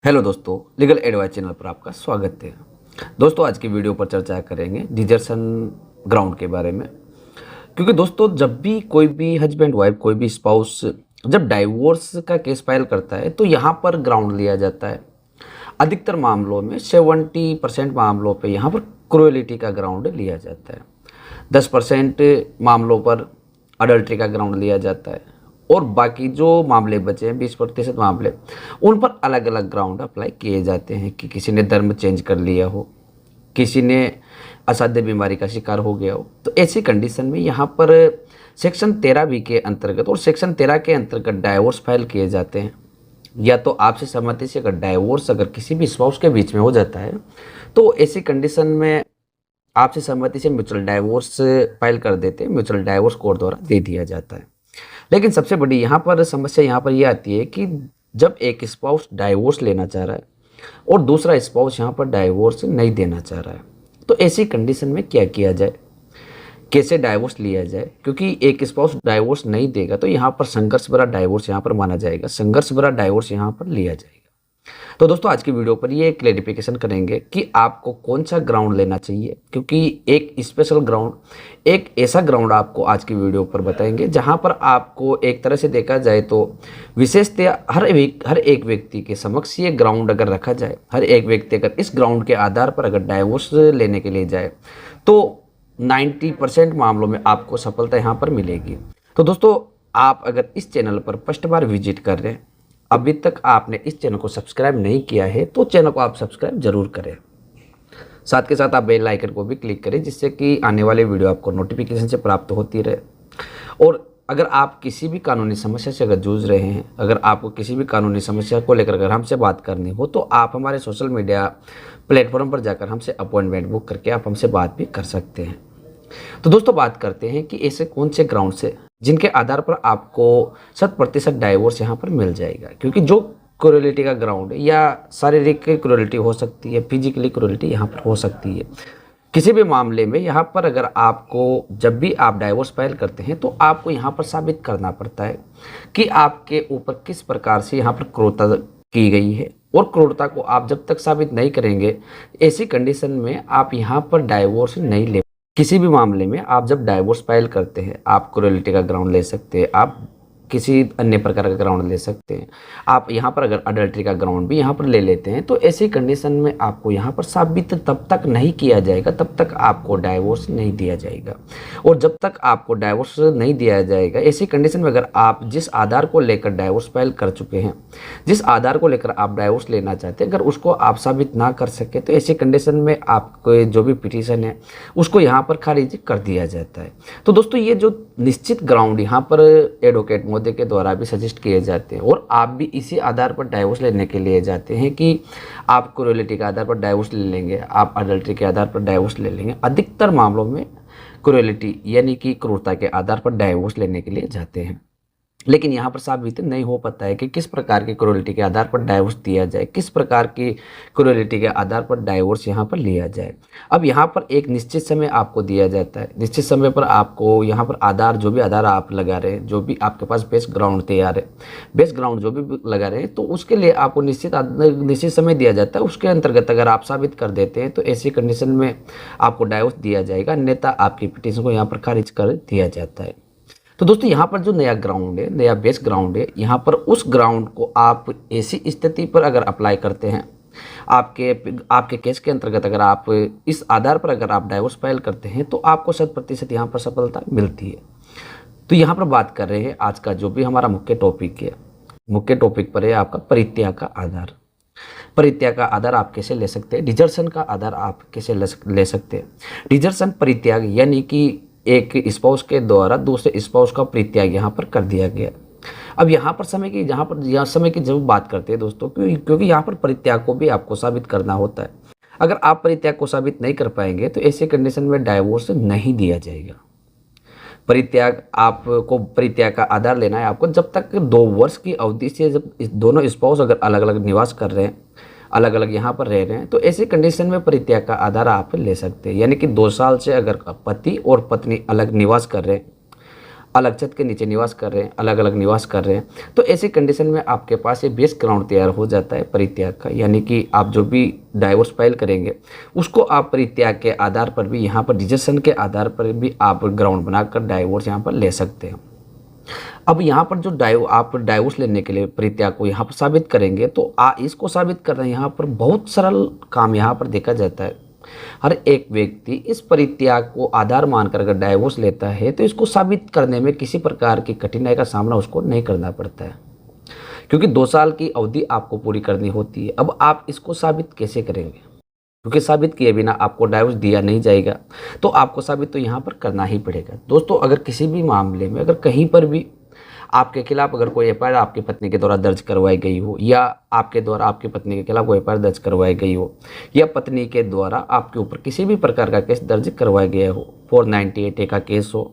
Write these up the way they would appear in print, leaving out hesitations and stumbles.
Hello दोस्तों, legal advice channel पर आपका स्वागत है। दोस्तों, आज की वीडियो पर चर्चा करेंगे डिजर्शन ग्राउंड के बारे में। क्योंकि दोस्तों, जब भी कोई भी हस्बैंड वाइफ, कोई भी स्पाउस जब डाइवोर्स का केस फाइल करता है तो यहाँ पर ग्राउंड लिया जाता है। अधिकतर मामलों में 70% मामलों पे यहाँ पर क्रूएलिटी का ग्राउंड लिया जाता है। 10% मामलों पर अडल्ट्री का ग्राउंड लिया जाता है और बाकी जो मामले बचे हैं 20% मामले, उन पर अलग अलग ग्राउंड अप्लाई किए जाते हैं कि किसी ने धर्म चेंज कर लिया हो, किसी ने असाध्य बीमारी का शिकार हो गया हो। तो ऐसी कंडीशन में यहाँ पर सेक्शन 13B के अंतर्गत और सेक्शन 13 के अंतर्गत डाइवोर्स फाइल किए जाते हैं। या तो आपसी सहमति से अगर डाइवोर्स अगर किसी भी स्पाउस के बीच में हो जाता है तो ऐसी कंडीशन में आपसी सहमति से म्यूचुअल डाइवोर्स फाइल कर देते हैं, म्यूचुअल डाइवोर्स कोर्ट द्वारा दे दिया जाता है। लेकिन सबसे बड़ी यहाँ पर समस्या यहाँ पर यह आती है कि जब एक स्पाउस डाइवोर्स लेना चाह रहा है और दूसरा स्पाउस यहाँ पर डाइवोर्स नहीं देना चाह रहा है, तो ऐसी कंडीशन में क्या किया जाए, कैसे डाइवोर्स लिया जाए। क्योंकि एक स्पाउस डाइवोर्स नहीं देगा तो यहाँ पर संघर्ष भरा डाइवोर्स यहाँ पर माना जाएगा, संघर्ष भरा डाइवोर्स यहाँ पर लिया जाएगा। तो दोस्तों, आज की वीडियो पर ये क्लैरिफिकेशन करेंगे कि आपको कौन सा ग्राउंड लेना चाहिए। क्योंकि एक स्पेशल ग्राउंड, एक ऐसा ग्राउंड आपको आज की वीडियो पर बताएंगे जहां पर आपको एक तरह से देखा जाए तो विशेषतः हर एक व्यक्ति के समक्ष ये ग्राउंड अगर रखा जाए, हर एक व्यक्ति अगर इस ग्राउंड के आधार पर अगर डाइवोर्स लेने के लिए जाए तो 90% मामलों में आपको सफलता यहाँ पर मिलेगी। तो दोस्तों, आप अगर इस चैनल पर फर्स्ट बार विजिट कर रहे हैं, अभी तक आपने इस चैनल को सब्सक्राइब नहीं किया है तो चैनल को आप सब्सक्राइब जरूर करें। साथ के साथ आप बेल आइकन को भी क्लिक करें जिससे कि आने वाले वीडियो आपको नोटिफिकेशन से प्राप्त होती रहे। और अगर आप किसी भी कानूनी समस्या से अगर जूझ रहे हैं, अगर आपको किसी भी कानूनी समस्या को लेकर अगर हमसे बात करनी हो तो आप हमारे सोशल मीडिया प्लेटफॉर्म पर जाकर हमसे अपॉइंटमेंट बुक करके आप हमसे बात भी कर सकते हैं। तो दोस्तों, बात करते हैं कि ऐसे कौन से ग्राउंड से जिनके आधार पर आपको 100% डाइवोर्स यहाँ पर मिल जाएगा। क्योंकि जो क्रूएलिटी का ग्राउंड है या शारीरिक क्रूएलिटी हो सकती है, फिजिकली क्रूएलिटी यहाँ पर हो सकती है। किसी भी मामले में यहाँ पर अगर आपको जब भी आप डाइवोर्स फाइल करते हैं तो आपको यहाँ पर साबित करना पड़ता है कि आपके ऊपर किस प्रकार से यहाँ पर क्रूरता की गई है। और क्रूरता को आप जब तक साबित नहीं करेंगे, ऐसी कंडीशन में आप यहाँ पर डाइवोर्स नहीं ले। किसी भी मामले में आप जब डाइवोर्स फाइल करते हैं, आप क्रूएलिटी का ग्राउंड ले सकते हैं, आप किसी अन्य प्रकार का ग्राउंड ले सकते हैं, आप यहाँ पर अगर अडल्ट्री का ग्राउंड भी यहाँ पर ले लेते हैं तो ऐसी कंडीशन में आपको यहाँ पर साबित तब तक नहीं किया जाएगा, तब तक आपको डाइवोर्स नहीं दिया जाएगा। और जब तक आपको डाइवोर्स नहीं दिया जाएगा, ऐसी कंडीशन में अगर आप जिस आधार को लेकर डाइवोर्स फाइल कर चुके हैं, जिस आधार को लेकर आप डाइवोर्स लेना चाहते हैं, अगर उसको आप साबित ना कर सके तो ऐसी कंडीशन में आपको जो भी पिटीशन है उसको यहाँ पर खारिज कर दिया जाता है। तो दोस्तों, ये जो निश्चित ग्राउंड यहाँ पर एडवोकेट महोदय के द्वारा भी सजेस्ट किए जाते हैं और आप भी इसी आधार पर डाइवोर्स लेने के लिए जाते हैं कि आप क्रूएलिटी के आधार पर डाइवोर्स ले लेंगे, आप अडल्ट्री के आधार पर डाइवोर्स ले लेंगे। अधिकतर मामलों में क्रूएलिटी यानी कि क्रूरता के आधार पर डाइवोर्स लेने के लिए जाते हैं। लेकिन यहाँ पर साबित नहीं हो पाता है कि किस प्रकार की क्रूएलिटी के आधार पर डाइवोर्स दिया जाए, किस प्रकार की क्रूएलिटी के आधार पर डाइवोर्स यहाँ पर लिया जाए। अब यहाँ पर एक निश्चित समय आपको दिया जाता है, निश्चित समय पर आपको यहाँ पर आधार, जो भी आधार आप लगा रहे हैं, जो भी आपके पास बेस ग्राउंड तैयार है, बेस ग्राउंड जो भी लगा रहे हैं, तो उसके लिए आपको निश्चित समय दिया जाता है। उसके अंतर्गत अगर आप साबित कर देते हैं तो ऐसी कंडीशन में आपको डाइवोर्स दिया जाएगा, अन्यथा आपकी पिटीशन को यहाँ पर खारिज कर दिया जाता है। तो दोस्तों, यहाँ पर जो नया ग्राउंड है, नया बेस ग्राउंड है, यहाँ पर उस ग्राउंड को आप ऐसी स्थिति पर अगर अप्लाई करते हैं, आपके केस के अंतर्गत अगर आप इस आधार पर अगर आप डाइवोर्स फाइल करते हैं तो आपको 100% यहाँ पर सफलता मिलती है। तो यहाँ पर बात कर रहे हैं आज का जो भी हमारा मुख्य टॉपिक है, मुख्य टॉपिक पर है आपका परित्याग का आधार। परित्याग का आधार आप कैसे ले सकते हैं, डिजर्शन का आधार आप कैसे ले सकते हैं। डिजर्शन परित्याग यानी कि एक स्पाउस के द्वारा दूसरे स्पाउस का परित्याग यहाँ पर कर दिया गया। अब यहाँ पर समय की जब बात करते हैं दोस्तों, क्योंकि यहाँ पर परित्याग को भी आपको साबित करना होता है। अगर आप परित्याग को साबित नहीं कर पाएंगे तो ऐसे कंडीशन में डाइवोर्स नहीं दिया जाएगा। आपको परित्याग का आधार लेना है आपको जब तक 2 वर्ष की अवधि से, जब दोनों स्पाउस अगर अलग अलग निवास कर रहे हैं, अलग अलग यहाँ पर रह रहे हैं, तो ऐसी कंडीशन में परित्याग का आधार आप ले सकते हैं। यानी कि 2 साल से अगर पति और पत्नी अलग निवास कर रहे हैं, अलग छत के नीचे निवास कर रहे हैं, अलग अलग निवास कर रहे हैं, तो ऐसी कंडीशन में आपके पास ये बेस ग्राउंड तैयार हो जाता है परित्याग का। यानी कि आप जो भी डाइवोर्स फाइल करेंगे उसको आप परित्याग के आधार पर भी, यहाँ पर डिसीजन के आधार पर भी आप ग्राउंड बनाकर डाइवोर्स यहाँ पर ले सकते हैं। अब यहाँ पर जो आप डाइवोर्स लेने के लिए परित्याग को यहाँ पर साबित करेंगे, तो इसको साबित करना यहाँ पर बहुत सरल काम यहाँ पर देखा जाता है। हर एक व्यक्ति इस परित्याग को आधार मानकर अगर डाइवोर्स लेता है तो इसको साबित करने में किसी प्रकार की कठिनाई का सामना उसको नहीं करना पड़ता है, क्योंकि 2 साल की अवधि आपको पूरी करनी होती है। अब आप इसको साबित कैसे करेंगे, क्योंकि साबित किए बिना आपको डाइवोर्स दिया नहीं जाएगा, तो आपको साबित तो यहाँ पर करना ही पड़ेगा। दोस्तों, अगर किसी भी मामले में अगर कहीं पर भी आपके खिलाफ अगर कोई एफआईआर आपकी पत्नी के द्वारा दर्ज करवाई गई हो, या आपके द्वारा आपकी पत्नी के खिलाफ कोई एफआईआर दर्ज करवाई गई हो, या पत्नी के द्वारा आपके ऊपर किसी भी प्रकार का केस दर्ज करवाया गया हो, 498A का केस हो,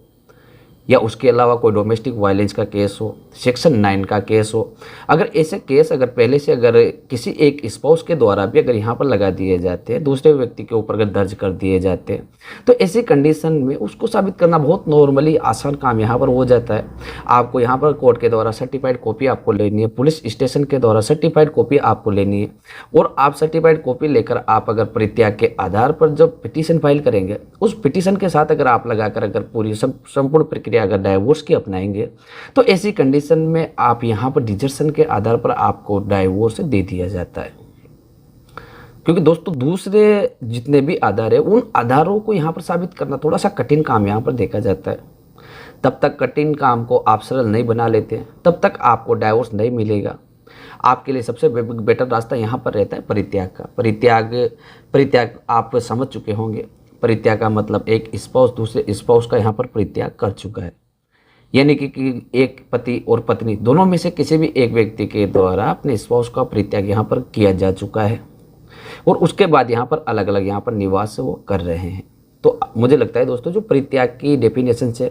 या उसके अलावा कोई डोमेस्टिक वायलेंस का केस हो, सेक्शन 9 का केस हो, अगर ऐसे केस अगर पहले से अगर किसी एक स्पाउस के द्वारा भी अगर यहाँ पर लगा दिए जाते हैं, दूसरे व्यक्ति के ऊपर अगर दर्ज कर दिए जाते हैं, तो ऐसी कंडीशन में उसको साबित करना बहुत नॉर्मली आसान काम यहाँ पर हो जाता है। आपको यहाँ पर कोर्ट के द्वारा सर्टिफाइड कॉपी आपको लेनी है, पुलिस स्टेशन के द्वारा सर्टिफाइड कॉपी आपको लेनी है, और आप सर्टिफाइड कॉपी लेकर आप अगर परित्याग के आधार पर जब पिटीशन फाइल करेंगे, उस पिटीशन के साथ अगर आप लगाकर अगर पूरी संपूर्ण प्रक्रिया अगर डाइवोर्स की अपनाएंगे, तो ऐसी कंडीशन में आप यहाँ पर डिजर्शन के आधार पर आपको डाइवोर्स दे दिया जाता है। क्योंकि दोस्तों, दूसरे जितने भी आधार है उन आधारों को यहाँ पर साबित करना थोड़ा सा कठिन काम यहाँ पर देखा जाता है। तब तक कठिन काम को आप सरल नहीं बना लेते हैं, तब तक आपको डाइवोर्स नहीं मिलेगा। आपके लिए सबसे बेटर रास्ता यहाँ पर रहता है परित्याग का। परित्याग आप समझ चुके होंगे। परित्याग का मतलब एक स्पाउस दूसरे स्पाउस का यहाँ पर परित्याग कर चुका है, यानी कि एक पति और पत्नी दोनों में से किसी भी एक व्यक्ति के द्वारा अपने स्पाउस का परित्याग यहाँ पर किया जा चुका है, और उसके बाद यहाँ पर अलग अलग यहाँ पर निवास वो कर रहे हैं। तो मुझे लगता है दोस्तों, जो परित्याग की डेफिनेशन से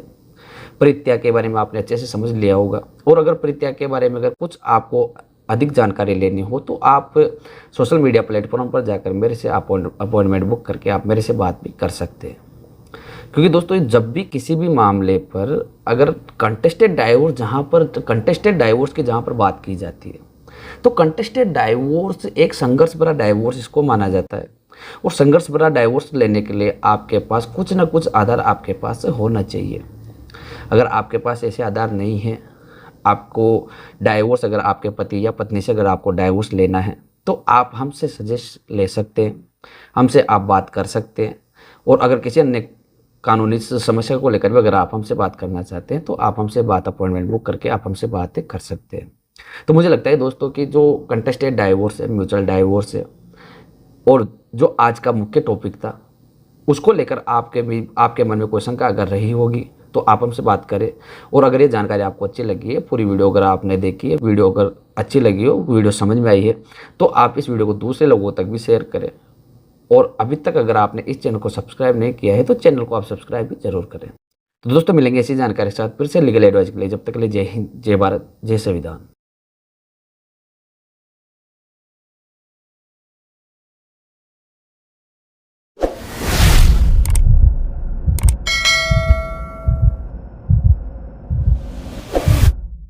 परित्याग के बारे में आपने अच्छे से समझ लिया होगा। और अगर परित्याग के बारे में अगर कुछ आपको अधिक जानकारी लेनी हो तो आप सोशल मीडिया प्लेटफॉर्म पर जाकर मेरे से अपॉइंटमेंट बुक करके आप मेरे से बात भी कर सकते हैं। क्योंकि दोस्तों, जब भी किसी भी मामले पर अगर कंटेस्टेड डाइवोर्स की जहाँ पर बात की जाती है, तो कंटेस्टेड डाइवोर्स एक संघर्ष भरा डाइवोर्स इसको माना जाता है। और संघर्ष भरा डाइवोर्स लेने के लिए आपके पास कुछ ना कुछ आधार आपके पास होना चाहिए। अगर आपके पास ऐसे आधार नहीं है, आपको डाइवोर्स अगर आपके पति या पत्नी से अगर आपको डाइवोर्स लेना है, तो आप हमसे सजेस्ट ले सकते हैं, हमसे आप बात कर सकते हैं। और अगर किसी अन्य कानूनी समस्या को लेकर भी अगर आप हमसे बात करना चाहते हैं, तो आप हमसे अपॉइंटमेंट बुक करके आप हमसे बातें कर सकते हैं। तो मुझे लगता है दोस्तों कि जो कंटेस्टेड डाइवोर्स है, म्यूचुअल डाइवोर्स है, और जो आज का मुख्य टॉपिक था, उसको लेकर आपके मन में कोई शंका अगर रही होगी तो आप हमसे बात करें। और अगर ये जानकारी आपको अच्छी लगी है, पूरी वीडियो अगर आपने देखी है, वीडियो अगर अच्छी लगी हो, वीडियो समझ में आई है, तो आप इस वीडियो को दूसरे लोगों तक भी शेयर करें। और अभी तक अगर आपने इस चैनल को सब्सक्राइब नहीं किया है तो चैनल को आप सब्सक्राइब भी जरूर करें। तो दोस्तों, मिलेंगे इसी जानकारी के साथ फिर से लीगल एडवाइस के लिए। जब तक के लिए जय हिंद, जय भारत, जय संविधान।